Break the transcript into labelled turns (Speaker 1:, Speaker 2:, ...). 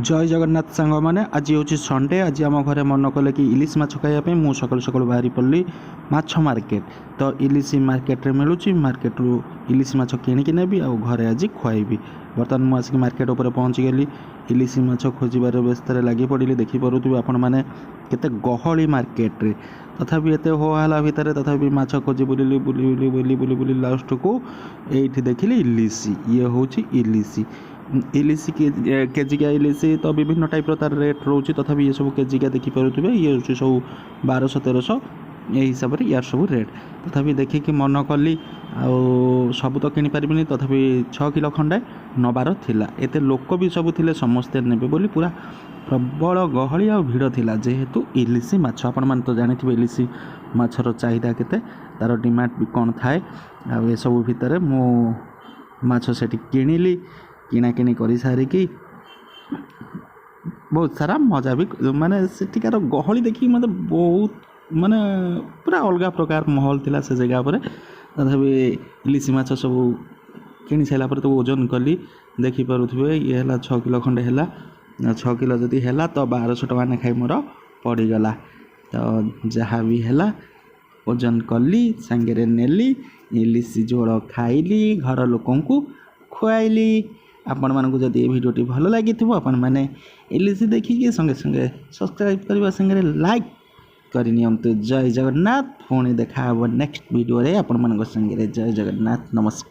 Speaker 1: जय जगन्नाथ सांग मैंने आज हूँ संडे। आज आम घर मन कले कि इलिश माछ खायापी मु सकालू सकालू बाहरी पड़ी माछ मार्केट। तो इलिश मार्केट रे मिलूँ मार्केट रू इलिश माछ किणिकी नेबी आ घरे आज खुआइबी। बर्तमान मुझे आसिक मार्केट उपर पहुँची गली। इलिश माछ खोजार व्यस्त लगी पड़ी। देखिपे आपण मैंने केते गहली मार्केट रे तथापि एत होहाला भितर तथापि माछ खोजी बुलिली बुली बुली बुली बुली लास्ट को ये देखिली इलिशी। ये हूँ इलिशी। इलिशी केजिका इलिशी तो विभिन्न टाइप तार रेट रोचे तथापि ये सब केजिका देखिपे ये हूँ सब 1200-1300 ये हिसाब से यार सब रेट। तथापि देखिकी मन कली सब तो किनी पारिबिनी तथापि 6 किलो खंडे नबार थिला। एते लोक भी सब थिले समस्ते नेबे बोली पूरा प्रबल गहली आ भिड़ थिला। जेहेतु इलिशी माछ आपण माने तो जानिथिबे इलिशी माछर चाहिदा केते तार डिमांड भी कौन थाए। आ ए सब भितर मो माछ सेठी किनिली। किणाकिणी कर सारिकी बहुत सारा मजा भी माने सेठिकार गहली देखी मत बहुत माने पूरा अलग प्रकार माहौल थिला से जगह पर। तथापि इलिशी माछ सब किणी सारा पर तो ओजन कली देखिपे ये है 6 किलो खंडे है। 6 किलो जदि है तो 1200 टका नेखाई मोर पड़गला। तो जहाँ भी है ओजन कली सांगे नेली इलिशी जोड़ खाइली घर लोकं खुआइली। आपण मानक जदि भिडियोटी भल लगी आपण मैंने इलिशी देखिए संगे संगे सब्सक्राइब करने संगे लाइक करनी। जय जगन्नाथ। पुणी देखा नेक्स्ट वीडियो रे आपण मानक संगे। जय जगन्नाथ। नमस्कार।